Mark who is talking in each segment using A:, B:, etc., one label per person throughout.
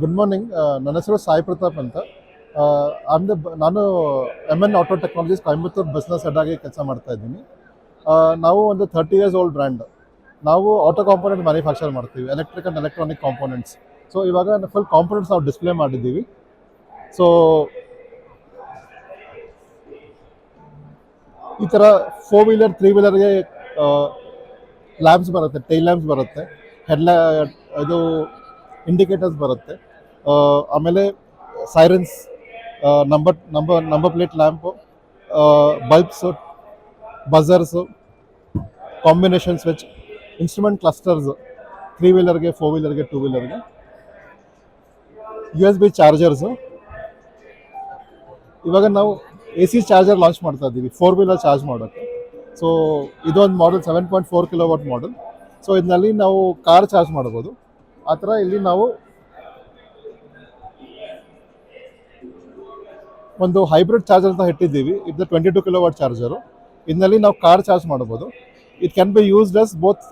A: Good morning. ನನ್ನ ಹೆಸರು ಸಾಯಿ ಪ್ರತಾಪ್ ಅಂತ. ನಾನು N auto technologies Coimbatore business head ಆಗಿ ಕೆಲಸ ಮಾಡ್ತಾ ಇದ್ದೀನಿ. ನಾವು ಒಂದು 30 ಇಯರ್ಸ್ ಓಲ್ಡ್ ಬ್ರ್ಯಾಂಡ್. ನಾವು ಆಟೋ ಕಾಂಪೋನೆಂಟ್ ಮ್ಯಾನುಫ್ಯಾಕ್ಚರ್ ಮಾಡ್ತೀವಿ, electric and electronic components. So ಇವಾಗ ಫುಲ್ ಕಾಂಪೋನೆಂಟ್ಸ್ ನಾವು ಡಿಸ್ಪ್ಲೇ ಮಾಡಿದ್ದೀವಿ. ಸೊ ಈ ಥರ 4 ವೀಲರ್ 3 ವೀಲರ್ಗೆ ಲ್ಯಾಂಪ್ಸ್ ಬರುತ್ತೆ, ಟೈಲ್ ಲ್ಯಾಂಪ್ಸ್ ಬರುತ್ತೆ, ಇದು ಇಂಡಿಕೇಟರ್ಸ್ ಬರುತ್ತೆ. ಆಮೇಲೆ sirens, number plate lamp, bulbs, buzzers, combination switch, instrument clusters 3 ವೀಲರ್ಗೆ 4 ವೀಲರ್ಗೆ 2 ವೀಲರ್ಗೆ, USB ಚಾರ್ಜರ್ಸು. ಇವಾಗ ನಾವು AC ಚಾರ್ಜರ್ ಲಾಂಚ್ ಮಾಡ್ತಾ ಇದ್ದೀವಿ 4 ವೀಲರ್ ಚಾರ್ಜ್ ಮಾಡೋಕ್ಕೆ. ಸೊ ಇದೊಂದು ಮಾಡೆಲ್ 7.4 kW ಮಾಡೆಲ್. ಸೊ ಇದರಲ್ಲಿ ನಾವು ಕಾರ್ ಚಾರ್ಜ್ ಮಾಡ್ಬೋದು. ಆ ಥರ ಇಲ್ಲಿ ನಾವು ಒಂದು ಹೈಬ್ರಿಡ್ ಚಾರ್ಜರ್ ಅಂತ ಇಟ್ಟಿದ್ದೀವಿ. ಇದು 22 kW ಚಾರ್ಜರು. ಇದರಲ್ಲಿ ನಾವು ಕಾರ್ ಚಾರ್ಜ್ ಮಾಡ್ಬೋದು. It can be used us both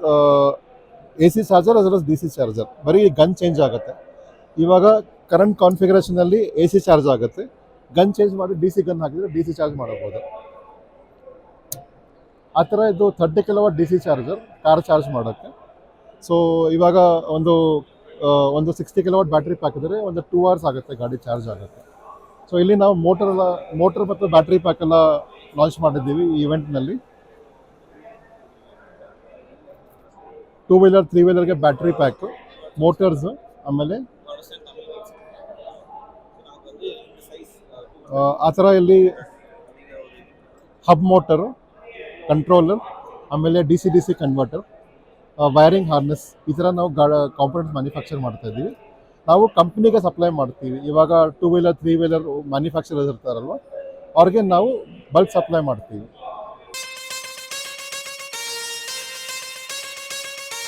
A: AC charger as well as DC charger. ಬರೀ ಗನ್ ಚೇಂಜ್ ಆಗುತ್ತೆ. ಇವಾಗ ಕರೆಂಟ್ ಕಾನ್ಫಿಗರೇಷನಲ್ಲಿ AC ಚಾರ್ಜ್ ಆಗುತ್ತೆ. ಗನ್ ಚೇಂಜ್ ಮಾಡಿ DC ಗನ್ ಹಾಕಿದರೆ DC ಚಾರ್ಜ್ ಮಾಡಬಹುದು. ಆ ಥರ ಇದು 30 kW DC charger car charge ಮಾಡೋಕ್ಕೆ. ಸೊ ಇವಾಗ ಒಂದು 60 kW ಬ್ಯಾಟ್ರಿ ಪ್ಯಾಕ್ ಇದ್ದರೆ ಒಂದು 2 hours ಆಗುತ್ತೆ ಗಾಡಿ ಚಾರ್ಜ್ ಆಗುತ್ತೆ. ಸೊ ಇಲ್ಲಿ ನಾವು ಮೋಟರ್ ಮತ್ತು ಬ್ಯಾಟ್ರಿ ಪ್ಯಾಕ್ ಎಲ್ಲ ಲಾಂಚ್ ಮಾಡಿದ್ದೀವಿ ಈ ಇವೆಂಟ್ನಲ್ಲಿ. 2 ವೀಲರ್ 3 ವೀಲರ್ಗೆ ಬ್ಯಾಟ್ರಿ ಪ್ಯಾಕು, ಮೋಟರ್ಸು, ಆಮೇಲೆ ಆ ಥರ ಇಲ್ಲಿ ಹಬ್ ಮೋಟರು, ಕಂಟ್ರೋಲರ್, ಆಮೇಲೆ DC ಕನ್ವರ್ಟರ್, ವೈರಿಂಗ್ ಹಾರ್ನೆಸ್, ಈ ಥರ ನಾವು ಕಾಂಪೋನೆಂಟ್ಸ್ ಮ್ಯಾನುಫ್ಯಾಕ್ಚರ್ ಮಾಡ್ತಾ ಇದ್ದೀವಿ. ನಾವು ಕಂಪ್ನಿಗೆ ಸಪ್ಲೈ ಮಾಡ್ತೀವಿ. ಇವಾಗ 2 ವೀಲರ್ 3 ವೀಲರ್ ಮ್ಯಾನುಫ್ಯಾಕ್ಚರರ್ಸ್ ಇರ್ತಾರಲ್ವ, ಅವ್ರಿಗೆ ನಾವು ಬಲ್ಕ್ ಸಪ್ಲೈ ಮಾಡ್ತೀವಿ.